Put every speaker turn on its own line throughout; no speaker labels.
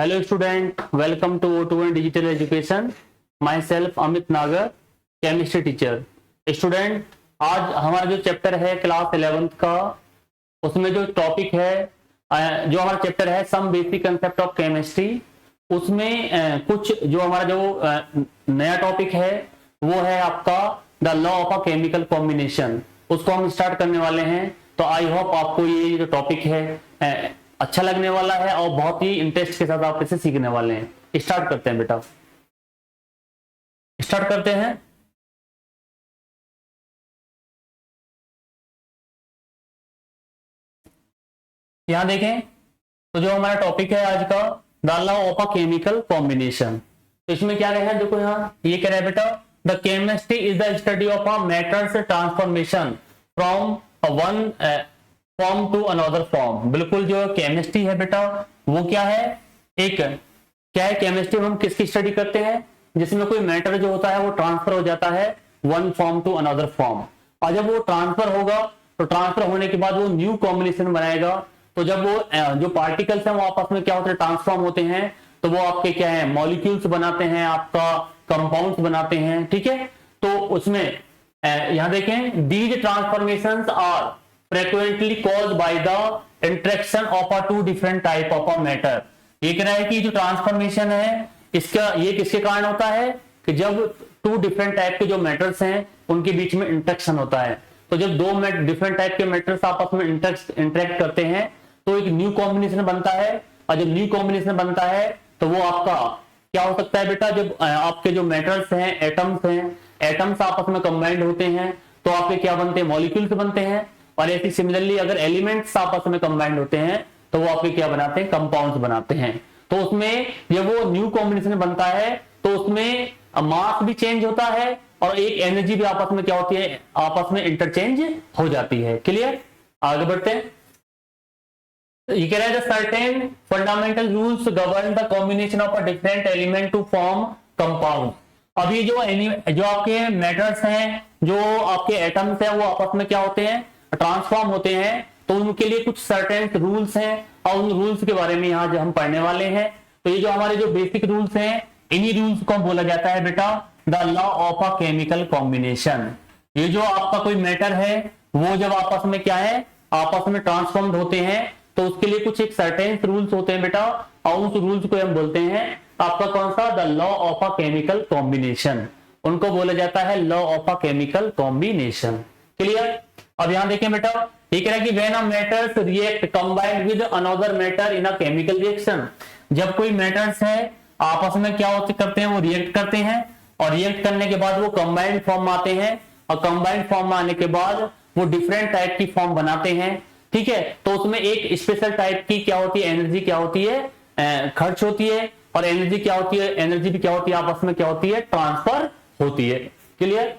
Hello student, welcome to O2N Digital Education. Myself Amit Nagar, chemistry teacher. Student, आज हमारा जो chapter है class 11th का, उसमें जो टॉपिक है, जो हमारा चैप्टर है some basic concept of chemistry, उसमें कुछ जो हमारा जो नया टॉपिक है वो है आपका the law of a chemical combination. उसको हम स्टार्ट करने वाले हैं। तो आई होप आपको ये जो टॉपिक है अच्छा लगने वाला है और बहुत ही इंटरेस्ट के साथ आप इसे सीखने वाले हैं। स्टार्ट करते हैं बेटा, स्टार्ट करते हैं। यहां देखें तो जो हमारा टॉपिक है आज का the law of a chemical combination, तो इसमें क्या रहा है, देखो यहाँ ये कह रहा है बेटा the chemistry is the study of a matters transformation from one form to another form. बिल्कुल, जो केमिस्ट्री है बेटा वो क्या है, एक क्या है, केमिस्ट्री हम किसकी स्टडी करते हैं, जिसमें कोई मैटर जो होता है वो ट्रांसफर हो जाता है one form to another form. और जब वो ट्रांसफर होगा तो ट्रांसफर होने के बाद वो न्यू कॉम्बिनेशन बनाएगा। तो जब वो जो पार्टिकल्स हैं वो आपस में क्या होते हैं, ट्रांसफॉर्म होते हैं, तो वो आपके क्या है, मॉलिक्यूल्स बनाते हैं, आपका कंपाउंड्स बनाते हैं। ठीक है, तो उसमें यहां देखें these transformations are frequently caused by the interaction of a two different type of a matter। ये कह रहा है कि जो ट्रांसफॉर्मेशन है इसका ये किसके कारण होता है कि जब टू डिफरेंट टाइप के जो मैटर्स हैं उनके बीच में इंटरेक्शन होता है। तो जब दो डिफरेंट टाइप के मैटर्स आपस में इंटरेक्ट करते हैं तो एक न्यू कॉम्बिनेशन बनता है। और जब न्यू कॉम्बिनेशन बनता है तो वो आपका क्या हो सकता है बेटा, जब आपके जो मैटर्स हैं, एटम्स हैं, एटम्स आपस में कंबाइंड होते हैं तो आपके क्या बनते हैं, मॉलिक्यूल्स बनते हैं। और ऐसी सिमिलरली अगर एलिमेंट्स आपस में कंबाइंड होते हैं तो वो आपके क्या बनाते हैं, कंपाउंड्स बनाते हैं। तो उसमें जब वो न्यू कॉम्बिनेशन बनता है तो उसमें मास भी चेंज होता है और एक एनर्जी भी आपस में क्या होती है, आपस में इंटरचेंज हो जाती है। क्लियर, आगे बढ़ते हैं। ये कह रहा है certain fundamental rules govern the combination of a different element to form compound. अब ये जो आपके मैटर्स हैं, जो आपके एटम्स हैं, वो आपस में क्या होते हैं, ट्रांसफॉर्म होते हैं। तो उनके लिए कुछ सर्टेन रूल्स हैं और उन रूल्स के बारे में यहाँ जो हम पढ़ने वाले हैं। तो ये जो हमारे जो बेसिक रूल्स हैं, इन्हीं रूल्स को बोला जाता है बेटा the law of a chemical combination. ये जो आपका कोई मैटर है वो जब आपस में क्या है, आपस में ट्रांसफॉर्म्ड होते हैं तो उसके लिए कुछ एक सर्टेन रूल्स होते हैं बेटा, और उस रूल्स को हम बोलते हैं आपका कौन सा, the law of a chemical combination. उनको बोला जाता है law of a chemical combination. Clear. अब यहां देखें बेटा, ये कह रहा है कि when a matters react combined with another matter in a chemical reaction. जब कोई मैटर्स है आपस में क्या होते करते हैं, वो रिएक्ट करते हैं और रिएक्ट करने के बाद वो कंबाइंड फॉर्म में आते हैं और कंबाइंड फॉर्म में आने के बाद वो डिफरेंट टाइप की फॉर्म बनाते हैं। ठीक है, तो उसमें एक स्पेशल टाइप की क्या होती है, एनर्जी क्या होती है, खर्च होती है। और एनर्जी क्या होती है, एनर्जी भी क्या होती है, आपस में क्या होती है, ट्रांसफर होती है। क्लियर,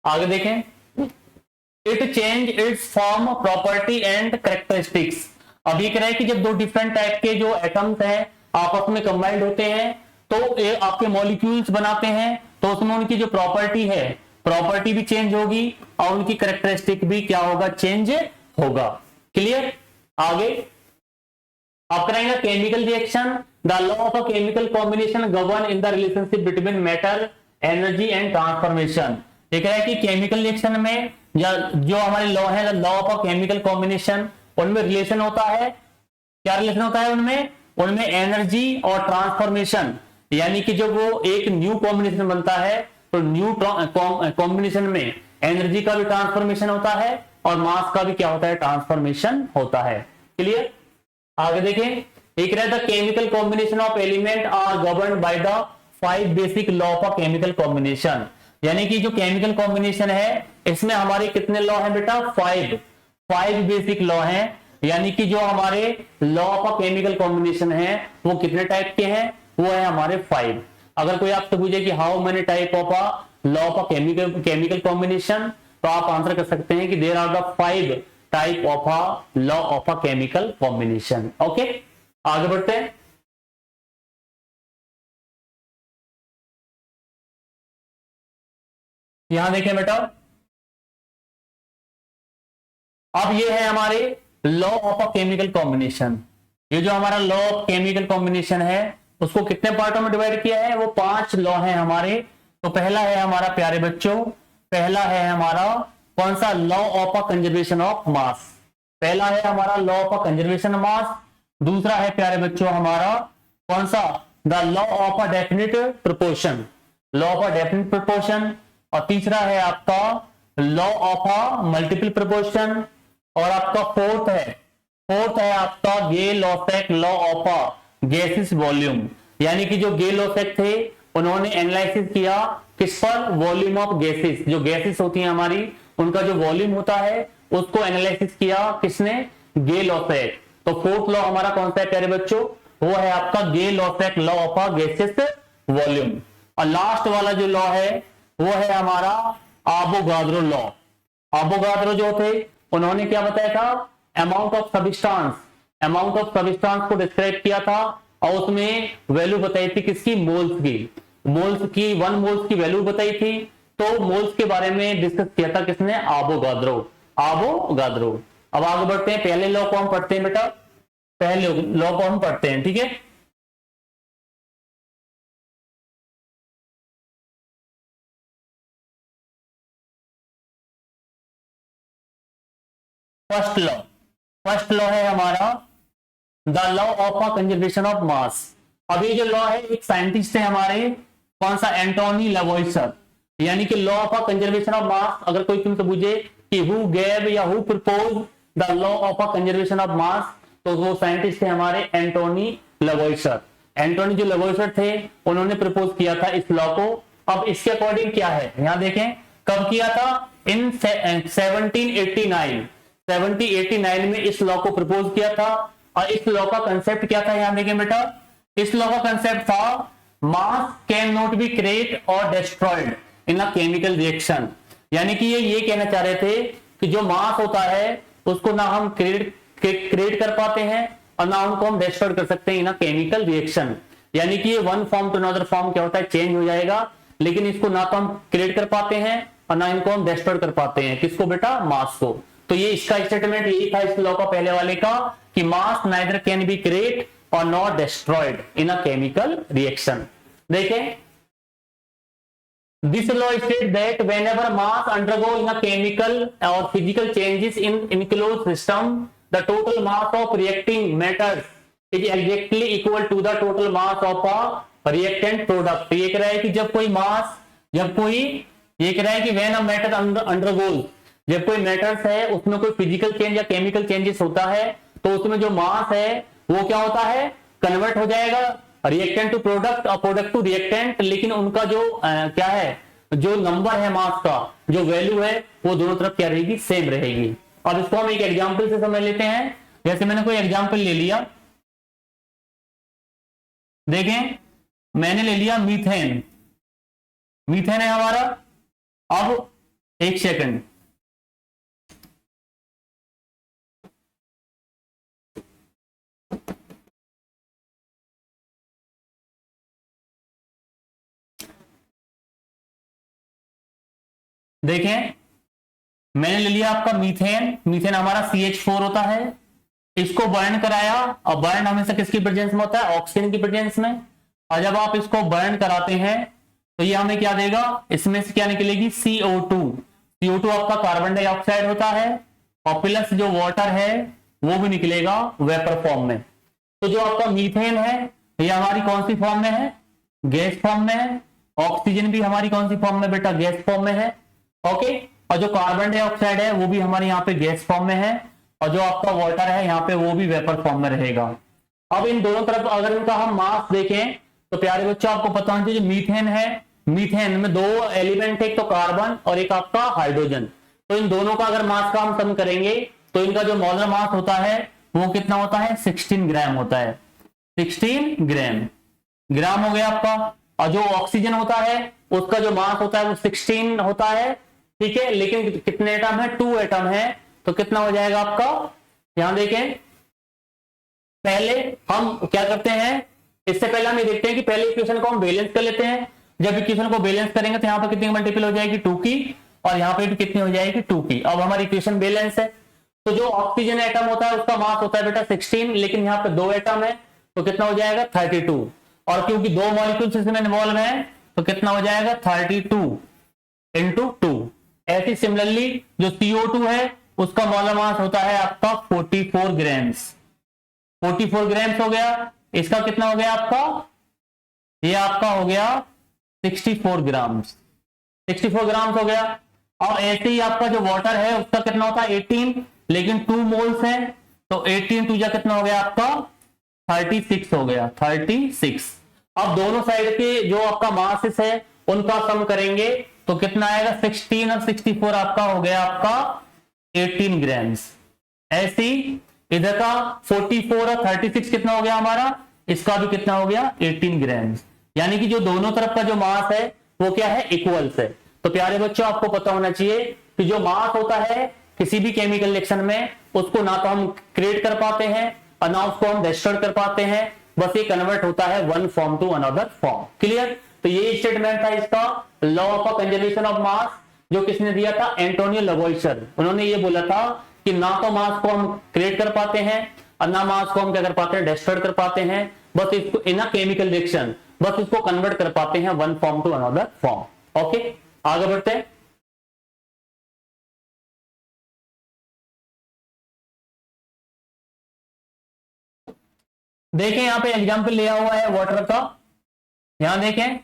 आगे देखें। It change it's form, property and characteristics. अब ये कह रहा है कि जब दो डिफरेंट टाइप के जो एटम्स हैं आपस में कंबाइंड होते हैं तो आपके मॉलिक्यूल्स बनाते हैं, तो उसमें उनकी जो प्रॉपर्टी है, प्रॉपर्टी भी चेंज होगी और उनकी कैरेक्टरिस्टिक भी क्या होगा, चेंज होगा। क्लियर, आगे आप करेंगे chemical reaction. The law of a chemical combination govern in the relationship between matter, energy and transformation. ये कह रहा है कि केमिकल रिएक्शन में जो हमारे लॉ है, law of a chemical combination, उनमें रिलेशन होता है। क्या रिलेशन होता है उनमें, उनमें एनर्जी और ट्रांसफॉर्मेशन, यानी कि जब वो एक न्यू कॉम्बिनेशन बनता है तो न्यू कॉम्बिनेशन में एनर्जी का भी ट्रांसफॉर्मेशन होता है और मास का भी क्या होता है, ट्रांसफॉर्मेशन होता है। क्लियर, आगे देखें। एक रहता chemical combination of element are governed by the 5 basic law of a chemical combination. यानी कि जो केमिकल कॉम्बिनेशन है इसमें हमारे कितने लॉ हैं बेटा, 5 बेसिक लॉ हैं। यानी कि जो हमारे law of a chemical combination है वो कितने टाइप के हैं, वो है हमारे 5। अगर कोई आपसे पूछे कि how many type of a law of a chemical combination, तो आप आंसर कर सकते हैं कि there are the 5 type of a law of a chemical combination. Okay, आगे बढ़ते हैं। यहां देखें बेटा, अब ये है हमारे law of a chemical combination. ये जो हमारा लॉ ऑफ केमिकल कॉम्बिनेशन है उसको कितने पार्टों में डिवाइड किया है, वो 5 लॉ है हमारे। तो पहला है हमारा प्यारे बच्चों, पहला है हमारा कौन सा, law of a conservation of mass. पहला है हमारा law of a conservation mass. दूसरा है प्यारे बच्चों हमारा कौन सा, the law of a definite proportion, law of a definite proportion. और तीसरा है आपका law of a multiple proportion. और आपका फोर्थ है आपका Gay Lussac law of a gases volume, यानी कि जो गे लॉसेक थे उन्होंने एनालिसिस किया किस पर, वॉल्यूम ऑफ गैसेस, जो गैसेस होती हैं हमारी उनका जो वॉल्यूम होता है उसको एनालिसिस किया किसने, गे लॉसेक। तो फोर्थ लॉ हमारा कौन सा है प्यारे बच्चों, वो है आपका Gay Lussac law of a gases volume. और लास्ट वाला जो लॉ है वो है हमारा आवोगाद्रो लॉ। आवोगाद्रो जो थे उन्होंने क्या बताया था, अमाउंट ऑफ सब्सटेंस को डिस्क्राइब किया था और उसमें वैल्यू बताई थी किसकी, मोल्स की 1 मोल्स की वैल्यू बताई थी। तो मोल्स के बारे में डिस्कस किया था किसने, आवोगाद्रो। अब आगे बढ़ते हैं, पहले लॉ को हम पढ़ते हैं बेटा, पहले लॉ को हम पढ़ते हैं, ठीक है। फर्स्ट लॉ है हमारा the law of a conservation of मास। अब ये जो लॉ है एक साइंटिस्ट है हमारे, कौन सा, एंटोनी लेवोइसर। यानी कि law of a conservation of मास, अगर कोई तुमसे पूछे कि हु गेव या who propose the law of a conservation of मास, तो वो साइंटिस्ट है हमारे एंटोनी लेवोइसर। एंटोनी जो लेवोइसर थे उन्होंने प्रपोज किया था इस लॉ को। अब इसके अकॉर्डिंग क्या है, यहां देखें कब किया था, इन 1789 में इस लॉ को प्रपोज किया था। और इस लॉ का कंसेप्ट क्या था, यहां देखें बेटा, इस लॉ का कंसेप्ट था mass can not be create और destroyed in a chemical reaction. यानी कि ये कहना चाह रहे थे कि जो मास होता है उसको ना हम क्रिएट कर पाते हैं और ना उनको हम डिस्ट्रॉय कर सकते हैं इन अ केमिकल रिएक्शन। यानी कि ये one form to another form क्या होता है, चेंज हो जाएगा, लेकिन इसको ना तो हम क्रिएट कर पाते हैं और ना इनको हम डिस्ट्रॉय कर पाते हैं, किसको बेटा, मास को। तो ये इसका स्टेटमेंट यही था इस लॉ का पहले वाले का, कि mass neither can be create और not destroyed in a chemical reaction. देखें, this law states that whenever mass undergo in a chemical or physical changes in enclosed system, the total mass of reacting matters is exactly equal to the total mass of a reactant product। ये कह रहा है कि ये कह रहा है कि when a matter undergoes, जब कोई मैटर्स है उसमें कोई फिजिकल चेंज या केमिकल चेंजेस होता है, तो उसमें जो मास है वो क्या होता है, कन्वर्ट हो जाएगा रिएक्टेंट टू प्रोडक्ट और प्रोडक्ट टू रिएक्टेंट। लेकिन उनका जो क्या है, जो नंबर है मास का, जो वैल्यू है वो दोनों तरफ क्या रहेगी, सेम रहेगी। अब इसको हम एक एग्जांपल से समझ लेते हैं। जैसे मैंने कोई एग्जांपल ले लिया, देखें मैंने ले लिया मीथेन है हमारा। अब एक सेकंड, देखें मैंने ले लिया आपका मीथेन हमारा CH4 होता है। इसको बर्न कराया, और बर्न हमेशा किसकी प्रेजेंस में होता है, ऑक्सीजन की प्रेजेंस में। और जब आप इसको बर्न कराते हैं तो ये हमें क्या देगा, इसमें से क्या निकलेगी, CO2 आपका कार्बन डाइऑक्साइड होता है, और प्लस जो वाटर है वो भी निकलेगा वेपर फॉर्म में। तो जो आपका मीथेन है ये हमारी कौन सी फॉर्म में है, गैस फॉर्म में है। ऑक्सीजन भी हमारी कौन सी फॉर्म में बेटा, गैस फॉर्म में है, ओके। और जो कार्बन डाइऑक्साइड है वो भी हमारे यहाँ पे गैस फॉर्म में है, और जो आपका वाटर है यहाँ पे वो भी वेपर फॉर्म में रहेगा। अब इन दोनों तरफ अगर इनका हम मास देखें तो प्यारे बच्चों आपको पता होना चाहिए, मीथेन है, मीथेन में 2 एलिमेंट है, एक तो कार्बन और एक आपका हाइड्रोजन। तो इन दोनों का अगर मास का हम सम करेंगे तो इनका जो मोलर मास होता है वो कितना होता है, 16 ग्राम होता है, 16 ग्राम हो गया आपका। और जो ऑक्सीजन होता है उसका जो मास होता है वो 16 होता है, ठीक है। लेकिन कितने एटम है, 2 एटम है, तो कितना हो जाएगा आपका, यहां देखें। पहले हम क्या करते हैं, इससे पहले हम ये देखते हैं कि पहले इक्वेशन को हम बैलेंस कर लेते हैं। जब इक्वेशन को बैलेंस करेंगे तो यहाँ पर कितनी मल्टीपल हो जाएगी, 2 की, और यहाँ पे भी कितनी हो जाएगी, 2 की। अब हमारी इक्वेशन बैलेंस है। तो जो ऑक्सीजन एटम होता है उसका मास होता है बेटा 16, लेकिन यहाँ पे 2 एटम है तो कितना हो जाएगा 32। और क्योंकि 2 मॉलिक्यूल्स इसमें इन्वॉल्व हैं तो कितना हो जाएगा 32 इंटू 2। ऐसी सिमिलरली जो CO2 है उसका मोलर मास होता है आपका 44 ग्राम्स। 44 ग्राम्स हो गया। इसका कितना हो गया आपका, ये आपका हो गया 64 ग्राम्स। 64 ग्राम्स हो गया। और ऐसे ही आपका जो वाटर है उसका कितना होता है 18, लेकिन 2 मोल्स है तो 18 टू जा कितना हो गया आपका 36 हो गया 36। अब दोनों साइड के जो आपका मासेस है उनका सम करेंगे तो कितना आएगा 16 और 64 आपका हो गया आपका 18 ग्राम्स। ऐसी इधर का 44 और 36 कितना हो गया हमारा, इसका भी कितना हो गया 18 ग्राम्स। यानी कि जो दोनों तरफ का जो मास है वो क्या है इक्वल्स है। तो प्यारे बच्चों आपको पता होना चाहिए कि जो मास होता है किसी भी केमिकल रिएक्शन में उसको ना तो हम क्रिएट कर पाते हैं और ना उसको हम डिस्ट्रॉय कर पाते हैं, बस ये कन्वर्ट होता है one form to another form. Clear. तो ये स्टेटमेंट था इसका law of conservation of mass, जो किसने दिया था एंटोनियो लवोइसर। उन्होंने ये बोला था कि ना तो मास को हम क्रिएट कर पाते हैं और ना मास को हम क्या कर पाते हैं डिस्ट्रॉय कर पाते हैं, बस इसको इन अ केमिकल रिएक्शन बस इसको कन्वर्ट कर पाते हैं one form to another form. Okay आगे बढ़ते हैं। देखें यहां पे एग्जांपल लिया हुआ है वाटर का। यहां देखें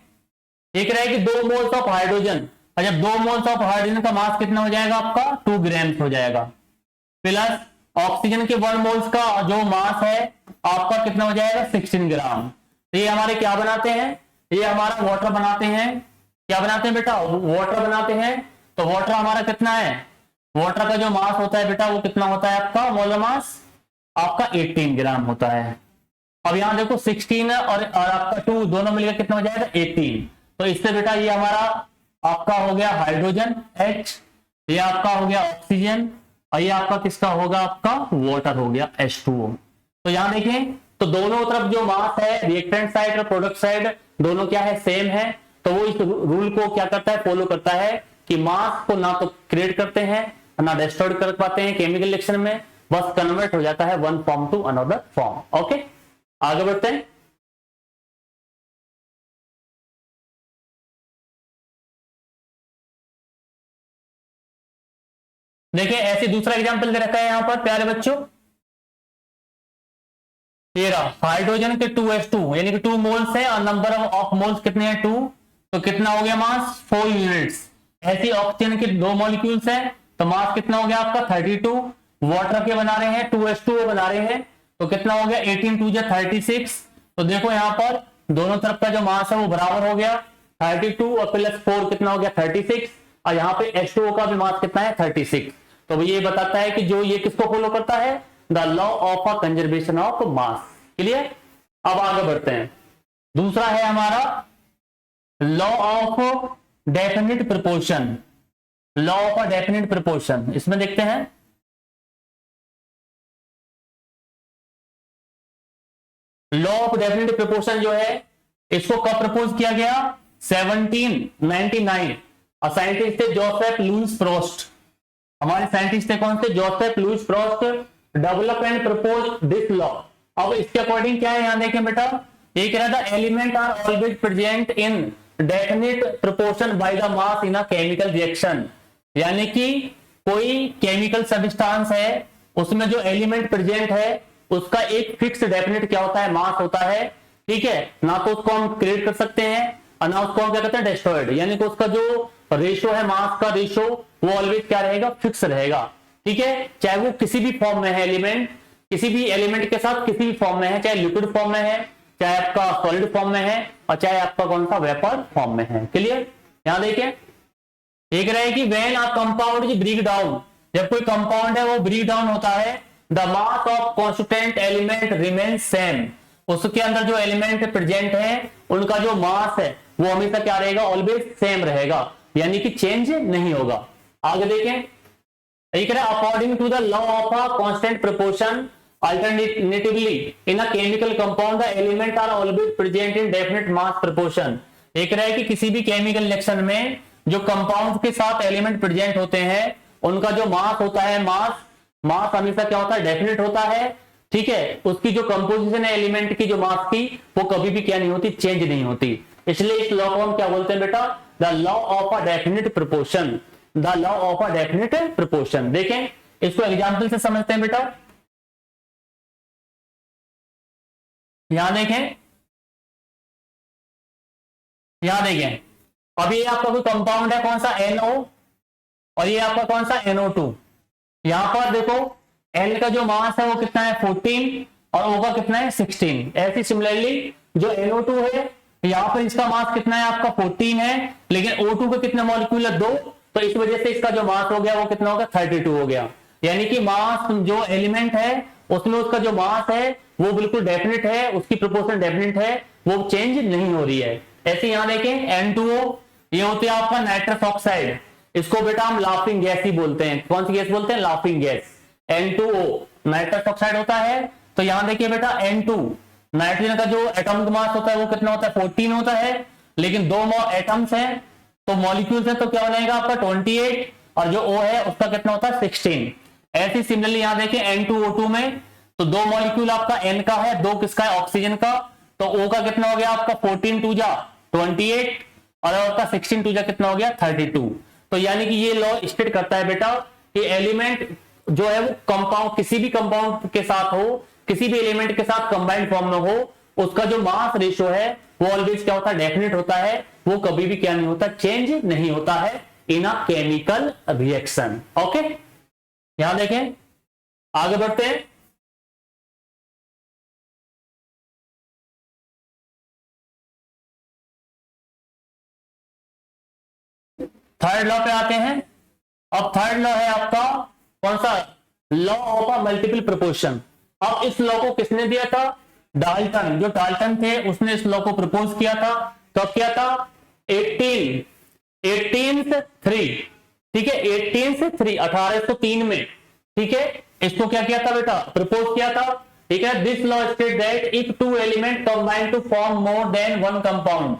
एक रहा है कि 2 मोल्स ऑफ हाइड्रोजन, और जब 2 मोल्स ऑफ हाइड्रोजन का मास कितना हो जाएगा आपका 2 ग्राम्स हो जाएगा, प्लस ऑक्सीजन के 1 मोल्स का जो मास है आपका कितना हो जाएगा 16 ग्राम। तो ये हमारे क्या बनाते हैं, ये हमारा वाटर बनाते हैं। क्या बनाते हैं बेटा, वाटर बनाते हैं। तो वाटर हमारा कितना है, वाटर का जो मास होता है बेटा वो कितना होता है आपका मोलर मास आपका 18 ग्राम होता है। अब यहां देखो 16 और आपका 2 दोनों मिलकर कितना हो जाएगा 18। तो इससे बेटा ये हमारा आपका हो गया हाइड्रोजन H, ये आपका हो गया ऑक्सीजन और ये आपका किसका होगा आपका वाटर हो गया H2O। तो यहां देखें तो दोनों तरफ जो मास है रिएक्टेंट साइड और प्रोडक्ट साइड दोनों क्या है सेम है। तो वो इस रूल को क्या करता है फॉलो करता है कि मास को ना तो क्रिएट करते हैं ना डिस्ट्रॉय कर पाते हैं केमिकल रिएक्शन में, बस कन्वर्ट हो जाता है one form to another form. Okay आगे बढ़ते हैं। देखिए ऐसे दूसरा एग्जांपल दे रखा है यहां पर प्यारे बच्चों, तेरा हाइड्रोजन के 2s2 यानी कि 2 मोल्स है और नंबर ऑफ मोल्स कितने हैं 2, तो कितना हो गया मास 4 यूनिट्स। ऐसी ऑक्सीजन के 2 मॉलिक्यूल्स हैं तो मास कितना हो गया आपका 32। वाटर के बना रहे हैं 2s2 बना रहे हैं तो कितना हो गया 18 2 36। तो देखो यहां पर दोनों तरफ का जो मास है वो बराबर हो गया 32 और प्लस 4 कितना हो गया 36, और यहाँ पे H2O का भी मास कितना है 36। तो ये बताता है कि जो ये किसको फॉलो करता है the law of a conservation of mass. Clear. अब आगे बढ़ते हैं। दूसरा है हमारा law of definite proportion. Law of a definite proportion इसमें देखते हैं लॉ ऑफ डेफिनिट प्रोपोर्शन जो है इसको कब प्रपोज किया गया 1799 और साइंटिस्ट थे जोसेफ लुईस फ्रोस्ट। हमारे साइंटिस्ट थे कौन से Joseph Louis Frost develop and propose this law. अब इसके अकॉर्डिंग क्या है यहां देखें बेटा, ये कह रहा था element are always present in definite proportion by the mass in a chemical reaction. यानी कि कोई केमिकल सब्सटेंस है उसमें जो एलिमेंट प्रेजेंट है उसका एक फिक्स डेफिनेट क्या होता है मास होता है। ठीक है, ना तो उसको हम क्रिएट कर सकते हैं और ना उसको हम क्या कहते हैं डिस्ट्रॉयड। यानी कि उसका जो रेशो है मास का रेशो वो ऑलवेज क्या रहेगा फिक्स रहेगा। ठीक है, चाहे वो किसी भी फॉर्म में है एलिमेंट, किसी भी एलिमेंट के साथ किसी भी फॉर्म में है, चाहे लिक्विड फॉर्म में है, चाहे आपका सॉलिड फॉर्म में है और चाहे आपका कौन सा वेपर फॉर्म में है। क्लियर। यहां देखिए एक रहे कि when a compound is break down, जब कोई कंपाउंड है वो ब्रेक डाउन होता है the mass of constant element remain same. उसके अंदर जो एलिमेंट प्रेजेंट है उनका जो मास है वो हमेशा क्या रहेगा ऑलवेज सेम रहेगा, यानी कि चेंज नहीं होगा। आगे देखें एक है according to the law of a constant proportion alternatively in a chemical compound the element are always present in definite mass proportion. एक है कि किसी भी केमिकल रिएक्शन में जो कंपाउंड के साथ एलिमेंट प्रेजेंट होते हैं उनका जो मास होता है मास हमेशा क्या होता है डेफिनेट होता है, ठीक है, उसकी जो कंपोजिशन है एलिमेंट की, जो मास की, वो कभी भी क्या नहीं होती, चेंज नहीं होती। इसलिए इस लॉ को हम क्या बोलते हैं बेटा, the law of a definite proportion, the law of a definite proportion. देखें इसको एग्जाम्पल से समझते हैं बेटा। यहां देखें, यहां देखें, अब ये आपका कोई कंपाउंड है कौन सा, NO, और ये आपका कौन सा NO2। यहां पर देखो N का जो मास है वो कितना है 14 और O का कितना है 16। ऐसी सिमिलरली जो NO2 है यहां पर इसका मास कितना है आपका 14 है, लेकिन O2 के कितने मॉलिक्यूल है 2, तो इस वजह से इसका जो मास हो गया वो कितना हो गया 32 हो गया। यानी कि मास जो एलिमेंट है उसमें उसका जो मास है वो बिल्कुल डेफिनेट है, उसकी प्रोपोर्शन डेफिनेट है, वो चेंज नहीं हो रही है। ऐसे यहां देखें N2O, ये होती है आपका नाइट्रस ऑक्साइड, इसको बेटा हम लाफिंग गैस ही बोलते हैं। कौन सी गैस बोलते हैं, laughing gas. N2O nitrous oxide होता है। तो यहां देखिए बेटा N2, नाइट्रोजन का जो एटॉमिक मास होता है वो कितना होता है 14 होता है, लेकिन दो एटम्स हैं तो मॉलिक्यूल्स हैं, तो क्या बनेगा आपका 28, और जो O है उसका कितना होता है 16। ऐसी सिमिलरली यहां देखिए N2O2 में, तो दो मॉलिक्यूल आपका N का है, दो किसका है ऑक्सीजन का, तो O का कितना हो गया आपका 14 टू जा 28 और आपका 16 टू जा कितना हो गया 32। तो यानी कि ये लॉ स्टेट करता है बेटा कि एलिमेंट जो है वो कंपाउंड, किसी भी कंपाउंड के साथ हो, किसी भी एलिमेंट के साथ कंबाइंड फॉर्म में हो, उसका जो मास रेशियो है वो ऑलवेज क्या होता है, डेफिनेट होता है, वो कभी भी क्या नहीं होता, चेंज नहीं होता है इन अ केमिकल रिएक्शन। ओके, यहां देखें, आगे बढ़ते हैं। थर्ड लॉ पे आते हैं। अब थर्ड लॉ है आपका कौन सा, law of a multiple proportion. अब इस लॉ को किसने दिया था, डाल्टन, जो डाल्टन थे उसने इस लॉ को प्रपोज किया था। कब किया था, 1803, ठीक है, 1803 में, ठीक है, इसको क्या किया था बेटा, प्रपोज किया था। ठीक है, this law state that if two element combine to form more than one compound,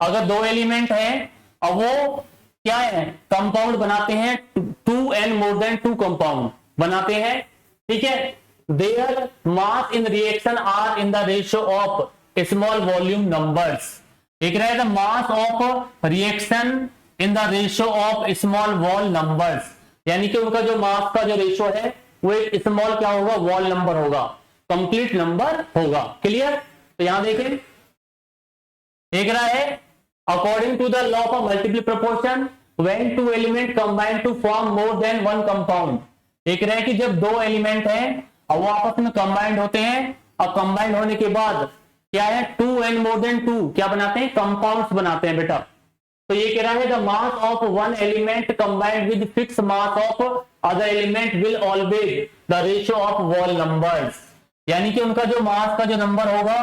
अगर दो एलिमेंट हैं और वो क्या है, कंपाउंड बनाते हैं, 2 and मोर देन 2 कंपाउंड बनाते हैं, ठीक है, their mass in reaction are in the ratio of small volume numbers. एक रहे the mass of reaction in the ratio of small whole numbers, यानी कि उनका जो मास का जो रेशियो है वो एक स्मॉल क्या होगा, वॉल नंबर होगा, कंप्लीट नंबर होगा। क्लियर, तो यहां देखें, एक रहा है according to the law of multiple proportion when two element combine to form more than one compound। एक रहा है कि जब दो एलिमेंट हैं और वो आपस में कंबाइंड होते हैं, और कंबाइंड होने के बाद क्या है, 2 and more than 2 क्या बनाते हैं, कंपाउंड्स बनाते हैं बेटा। तो ये कह रहा है the mass of one element combined with fix mass of other element will always the ratio of wall numbers, यानी कि उनका जो मास का जो नंबर होगा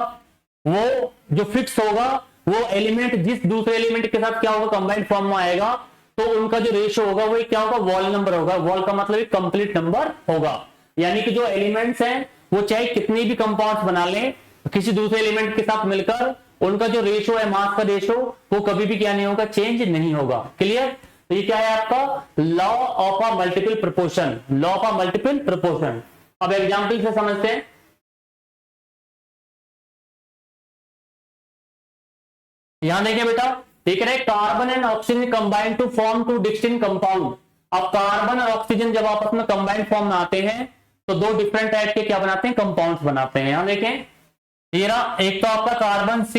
वो जो फिक्स होगा, वो एलिमेंट जिस दूसरे एलिमेंट के साथ क्या होगा, कंबाइंड फॉर्म में आएगा, तो उनका जो रेशियो होगा वो क्या होगा, वॉल नंबर होगा। वॉल का मतलब कंप्लीट नंबर होगा, यानी कि जो एलिमेंट्स हैं वो चाहे कितनी भी कंपाउंड्स बना लें किसी दूसरे एलिमेंट के साथ मिलकर, उनका जो रेशियो है, मास का रेशियो, वो कभी भी क्या नहीं होगा, चेंज नहीं होगा। क्लियर, तो ये क्या है आपका law of a multiple proportion, law of a multiple proportion. अब एग्जाम्पल से समझते हैं। यहां देखिए बेटा, देख रहे carbon and oxygen combine to form 2 distinct compound. अब कार्बन और ऑक्सीजन जब आपस में कंबाइंड फॉर्म में आते हैं तो दो डिफरेंट टाइप के क्या बनाते हैं, कंपाउंड्स बनाते हैं। यहां देखें, ये रहा एक तो आपका कार्बन C,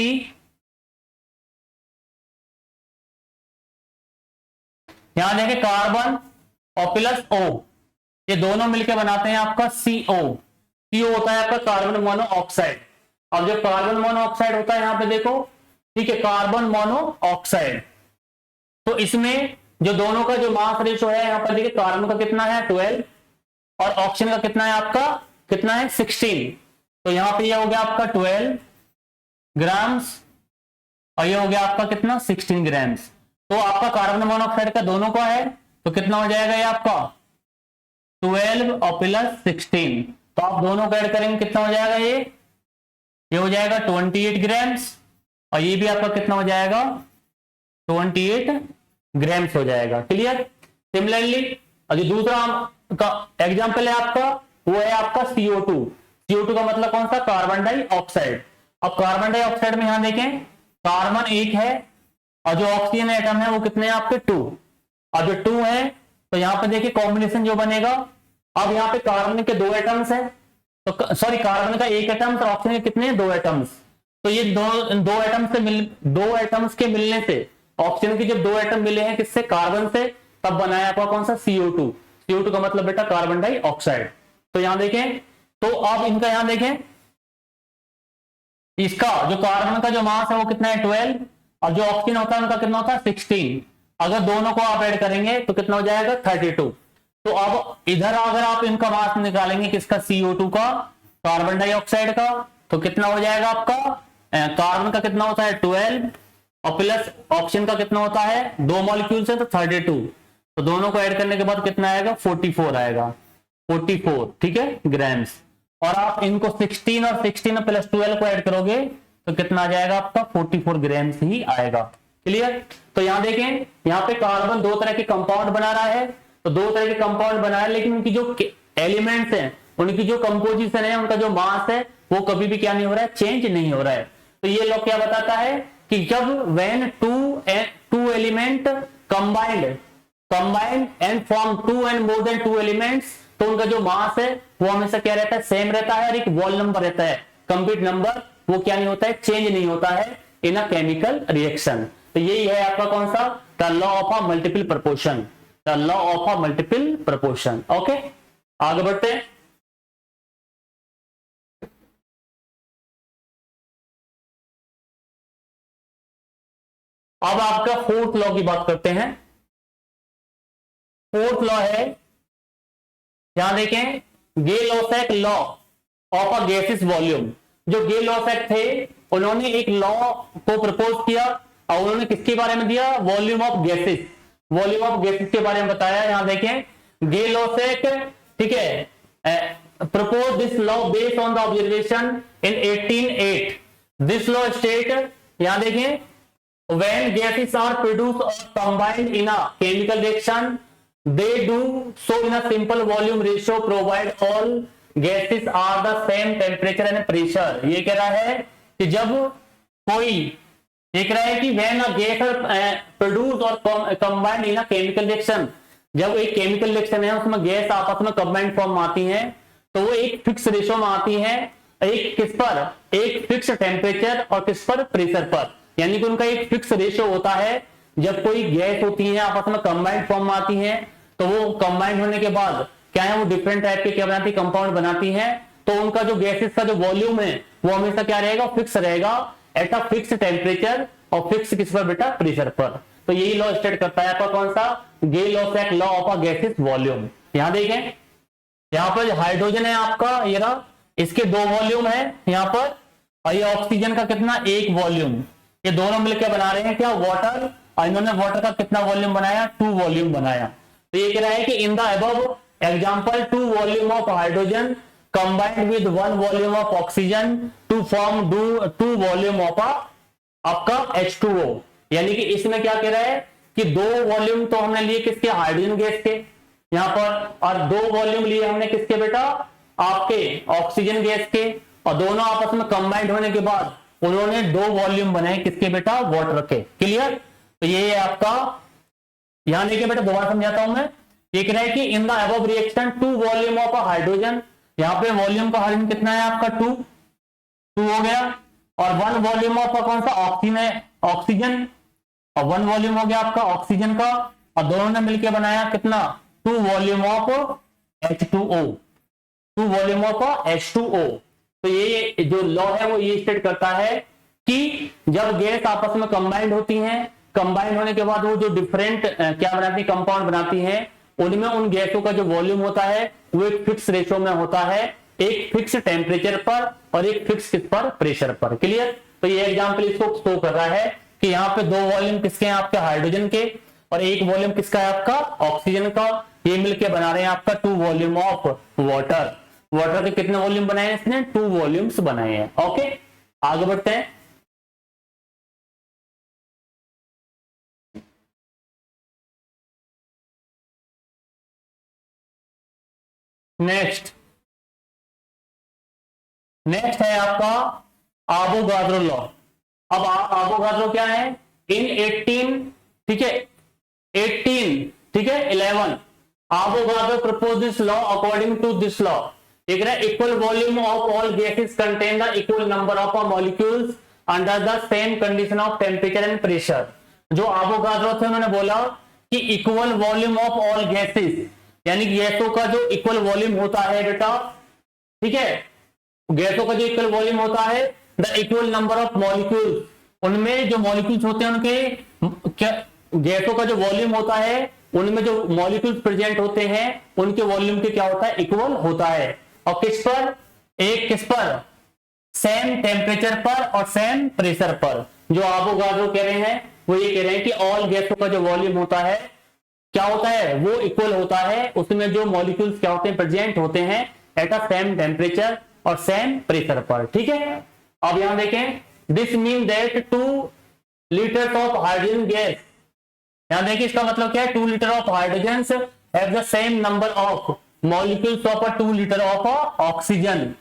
यहां देखें कार्बन और प्लस O, ये दोनों मिलकर बनाते हैं आपका CO। CO होता है आपका कार्बन मोनोऑक्साइड। अब जब कार्बन मोनोऑक्साइड होता है, यहां पे देखो, ठीक है, कार्बन मोनोऑक्साइड, तो इसमें जो दोनों का जो मास रेशो है, यहां पर देखिए कार्बन का कितना है 12 और ऑक्सीजन का कितना है आपका, कितना है 16। तो यहां पे ये हो गया आपका 12 ग्राम्स और ये हो गया आपका कितना 16 ग्राम्स। तो आपका कार्बन मोनोऑक्साइड का दोनों का है तो कितना हो जाएगा ये आपका 12 और प्लस 16, तो आप दोनों का ऐड करेंगे कितना हो जाएगा, ये हो जाएगा 28 ग्राम्स और ये भी आपका कितना हो जाएगा 28 ग्राम्स हो जाएगा। क्लियर, सिमिलरली जो दूसरा का एग्जांपल है आपका वो है आपका CO2। CO2 का मतलब कौन सा, कार्बन डाइऑक्साइड। अब कार्बन डाइऑक्साइड में यहां देखें कार्बन एक है और जो ऑक्सीजन एटम है वो कितने हैं आपके 2। अब जो 2 है तो यहां पे देखिए कॉम्बिनेशन जो बनेगा, अब यहां पे कार्बन के 2 एटम्स है, तो सॉरी कार्बन का 1 एटम्स और ऑक्सीजन के कितने 2 एटम्स। तो ये दो एटम्स से दो एटम्स के मिलने से, ऑक्सीजन के जब 2 एटम मिले हैं किससे, कार्बन से, तब बनाया आपका कौन सा, CO2। CO2 का मतलब बेटा कार्बन डाइऑक्साइड। तो यहां देखें, तो अब इनका यहां देखें, इसका जो कार्बन का जो मास है वो कितना है 12, और जो ऑक्सीजन होता है उनका कितना होता है 16। अगर दोनों को आप ऐड करेंगे तो कितना हो जाएगा 32। तो अब इधर अगर आप इनका मास निकालेंगे किसका, CO2 का, कार्बन डाइऑक्साइड का, तो कितना हो जाएगा आपका, कार्बन का कितना होता है 12 और प्लस ऑक्सीजन का कितना होता है 2 मॉलिक्यूल से तो 32। तो दोनों को ऐड करने के बाद कितना आएगा 44 आएगा, 44 ठीक है ग्राम्स। और आप इनको 16 और 16 प्लस 12 को ऐड करोगे तो कितना आ जाएगा आपका 44 ग्राम्स ही आएगा। क्लियर। तो यहां देखें, यहां पे कार्बन 2 तरह के कंपाउंड बना रहा है, तो 2 तरह के कंपाउंड बना है, लेकिन उनकी जो एलिमेंट्स हैं, उनकी जो कंपोजिशन है, उनका जो मास है वो कभी भी क्या नहीं हो रहा है, चेंज नहीं हो रहा है। तो ये लॉ क्या बताता है कि जब when two element combined and form 2 and more than 2 elements, तो उनका जो मास है वो हमेशा क्या रहता है, सेम रहता है, और एक वॉल नंबर रहता है, कंप्लीट नंबर, वो क्या नहीं होता है, चेंज नहीं होता है इन अ केमिकल रिएक्शन। तो यही है आपका कौन सा, the law of a multiple proportion, the law of a multiple proportion. Okay आगे बढ़ते हैं। अब आपका फोर्थ लॉ की बात करते हैं। फोर्थ लॉ है, यहां देखें, Gay Lussac law of a gases volume. जो गे लॉसेक थे उन्होंने एक लॉ को प्रपोज किया और उन्होंने किसके बारे में दिया, volume of gases, volume of gases के बारे में बताया। यहां देखें गे लॉसेक, ठीक है, propose this law based on the observation in 1808। This law state, यहां देखें, when gases are produced or combined in a chemical reaction, they do so in a simple volume ratio provide all gases are the same temperature and pressure। ये कह रहा है कि जब कोई, ये कह रहा है कि when a gas are produced or combined in a chemical reaction, जब एक केमिकल रिएक्शन है उसमें गैस आपस में कंबाइंड फॉर्म में आती हैं, तो वो एक फिक्स रेशियो में आती हैं, एक किस पर, एक फिक्स टेम्परेचर और किस पर, प्रेशर पर। यानी कि उनका एक फिक्स रेशियो होता है। जब कोई गैस होती है आपस में कंबाइंड फॉर्म में आती है, तो वो कंबाइंड होने के बाद क्या है, वो डिफरेंट टाइप के क्या बनाती, कंपाउंड बनाती है। तो उनका जो गैसेस का जो वॉल्यूम है वो हमेशा क्या रहेगा, फिक्स रहेगा एट अ फिक्स टेम्परेचर और फिक्स किस पर बेटा, प्रेशर पर। तो यही लॉ स्टेट करता है आपका कौन सा, Gay Lussac law of a gases volume. यहां देखें, यहां पर हाइड्रोजन है आपका, ये रहा, इसके 2 वॉल्यूम है यहां पर, और ये ऑक्सीजन का कितना, 1 वॉल्यूम। ये दोनों मिलकर बना रहे हैं क्या, वाटर, और इन्होंने वाटर का कितना वॉल्यूम बनाया, 2 वॉल्यूम बनाया। तो ये कह रहा है कि in the above example 2 volume of hydrogen combined with 1 volume of oxygen to form 2 volume of आपका H2O। यानी कि इसमें क्या कह रहा है कि 2 वॉल्यूम तो हमने लिए किसके, हाइड्रोजन गैस के यहां पर, और 2 वॉल्यूम लिए हमने किसके बेटा, आपके ऑक्सीजन गैस के, और दोनों आपस में कंबाइंड होने के बाद उन्होंने 2 वॉल्यूम बनाए किसके बेटा, वाटर के। क्लियर। तो ये है आपका, यहां देखिए बेटा दोबारा समझाता हूं मैं। ये कह रहा है कि in the above reaction 2 volume of hydrogen, यहां पे वॉल्यूम का हाइड्रोजन कितना है आपका 2 हो गया, और 1 वॉल्यूम ऑफ कौन सा, ऑक्सीजन है, ऑक्सीजन, और 1 वॉल्यूम हो गया आपका ऑक्सीजन का, और दोनों ने मिलकर बनाया कितना, 2 volume of H2O, 2 volume of H2O। तो ये जो लॉ है वो ये स्टेट करता है कि जब गैस आपस में कंबाइंड होती हैं, कंबाइंड होने के बाद वो जो डिफरेंट क्या बनाती, कंपाउंड बनाती हैं, उनमें उन गैसों का जो वॉल्यूम होता है वो एक फिक्स रेशियो में होता है, एक फिक्स टेम्परेचर पर और एक फिक्स किस पर, प्रेशर पर। क्लियर। तो ये एग्जांपल इसको शो कर रहा है कि यहाँ पे 2 वॉल्यूम किसके हैं आपके, हाइड्रोजन के, और 1 वॉल्यूम किसका है आपका, ऑक्सीजन का। ये मिलकर बना रहे हैं आपका 2 वॉल्यूम ऑफ वाटर। वाटर के कितने वॉल्यूम बनाए हैं इसने, 2 वॉल्यूम्स बनाए हैं। ओके आगे बढ़ते हैं। नेक्स्ट, नेक्स्ट है आपका आवोगाद्रो लॉ। अब आवोगाद्रो क्या है, इन 18, ठीक है 18, ठीक है 11, Avogadro propose this law. According to this law देख रहे हैं, equal volume of all gases contain the equal number of molecules under the same condition of temperature and pressure. जो आवोगाद्रो थे उन्होंने बोला कि equal volume of all gases, यानी गैसों का जो इक्वल वॉल्यूम होता है बेटा, ठीक है गैसों का जो इक्वल वॉल्यूम होता है, the equal number of molecules, उनमें जो मॉलिक्यूल्स होते हैं उनके क्या, गैसों का जो वॉल्यूम होता है उनमें जो मॉलिक्यूल्स प्रेजेंट होते हैं उनके वॉल्यूम के क्या होता है, इक्वल होता है। और किस पर, एक किस पर, सेम टेम्परेचर पर और सेम प्रेशर पर। जो आवोगाद्रो कह रहे हैं वो ये कह रहे हैं कि ऑल गैसों का जो वॉल्यूम होता है क्या होता है, वो इक्वल होता है, उसमें जो मॉलिक्यूल्स क्या होते हैं, प्रेजेंट होते हैं एट अ सेम टेम्परेचर और सेम प्रेशर पर, ठीक है। अब यहां देखें, this mean that 2 litres of hydrogen gas, यहां देखिए इसका मतलब क्या है, 2 litre of hydrogen have the same number of molecules of a 2 litre of oxygen,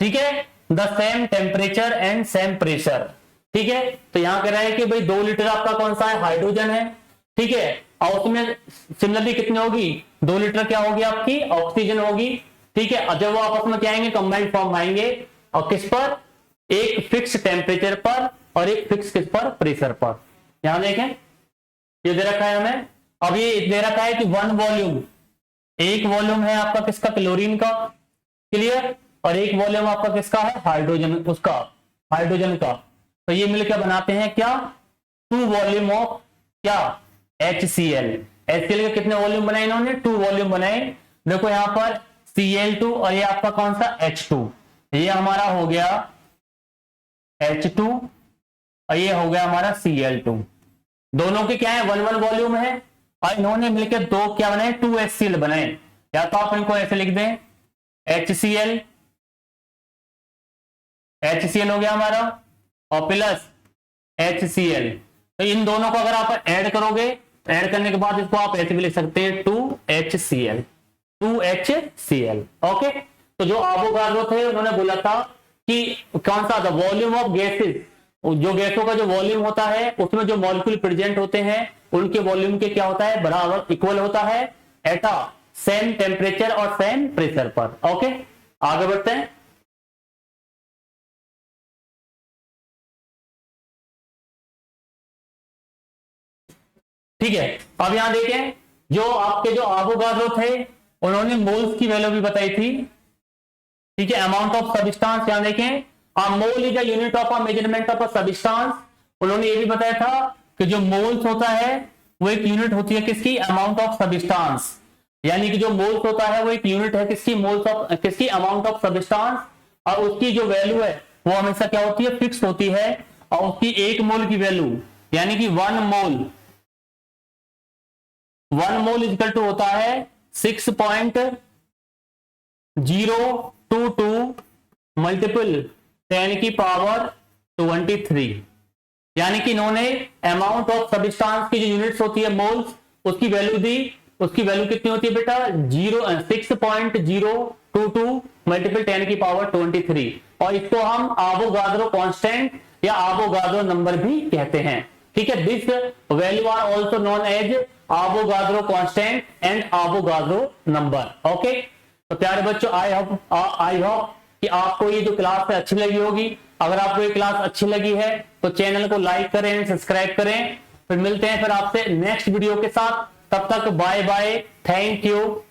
ठीक है, the same temperature and same pressure, ठीक है। तो यहां कह रहा है कि भाई 2 लीटर आपका कौन सा है, हाइड्रोजन है, ठीक है, और उसमें सिमिलरली कितनी होगी, 2 लीटर क्या होगी आपकी, ऑक्सीजन होगी, ठीक है। और जब वो आपस में क्या आएंगे, कंबाइंड फॉर्म आएंगे, और किस पर, एक फिक्स टेम्परेचर पर और एक फिक्स किस पर, प्रेशर पर। यहां देखें ये दे रखा है हमें, अब ये दे रखा है कि 1 वॉल्यूम, एक वॉल्यूम है आपका किसका, क्लोरीन का, क्लियर, और एक वॉल्यूम आपका किसका है, हाइड्रोजन, उसका हाइड्रोजन का। तो ये मिलकर बनाते हैं क्या, 2 वॉल्यूम ऑफ क्या, HCl। HCl के कितने वॉल्यूम बनाए इन्होंने, 2 वॉल्यूम बनाए। देखो यहां पर Cl2 और ये आपका कौन सा, H2, ये हमारा हो गया H2 और ये हो गया हमारा Cl2। दोनों के क्या है, 1 वॉल्यूम है, और इन्होंने मिलकर 2 क्या बनाए, 2 HCl बनाए। या तो आप इनको ऐसे लिख दें, HCl हो गया हमारा, और प्लस HCl। तो इन दोनों को अगर आप ऐड करोगे, ऐड करने के बाद इसको आप ऐसे भी लिख सकते हैं, 2HCl, ओके। तो जो आवोगाद्रो थे उन्होंने बोला था कि कौन सा, द वॉल्यूम ऑफ गैसेस, जो गैसों का जो वॉल्यूम होता है उसमें जो मॉलिक्यूल प्रेजेंट होते हैं उनके वॉल्यूम के क्या होता है, बराबर इक्वल होता है एट अ सेम टेम्परेचर और सेम प्रेशर पर, ओके। आगे बढ़ते हैं। ठीक है, अब यहां देखें, जो आपके जो आवोगाद्रो थे उन्होंने मोल्स की वैल्यू भी बताई थी, ठीक है, अमाउंट ऑफ सब्सटेंस। यहां देखें, a mole is a unit of a measurement of a substance. उन्होंने ये भी बताया था कि जो मोल्स होता है वो एक यूनिट होती है किसकी, अमाउंट ऑफ सब्सटेंस, यानी कि जो मोल्स होता है वो एक यूनिट है किसकी, मोल्स ऑफ किसकी, अमाउंट ऑफ सब्सटेंस, और उसकी जो वैल्यू है वो हमेशा क्या होती है, फिक्स होती है, और उसकी 1 मोल की वैल्यू, यानी कि 1 मोल इक्वल टू होता है 6.022 मल्टीपल 10 की पावर 23, यानी कि इन्होंने अमाउंट ऑफ सब्सटेंस की जो यूनिट्स होती है मोल्स, उसकी वैल्यू दी, उसकी वैल्यू कितनी होती है बेटा, 6.022 मल्टीपल 10 की पावर 23, और इसको हम आवोगाद्रो कांस्टेंट या आवोगाद्रो नंबर भी कहते हैं, ठीक है। This value are also known as Avogadro constant and Avogadro number, okay. तो प्यारे बच्चों, आई होप कि आपको ये जो क्लास है अच्छी लगी होगी। अगर आपको ये क्लास अच्छी लगी है तो चैनल को लाइक करें, सब्सक्राइब करें। फिर मिलते हैं फिर आपसे नेक्स्ट वीडियो के साथ, तब तक बाय बाय, थैंक यू।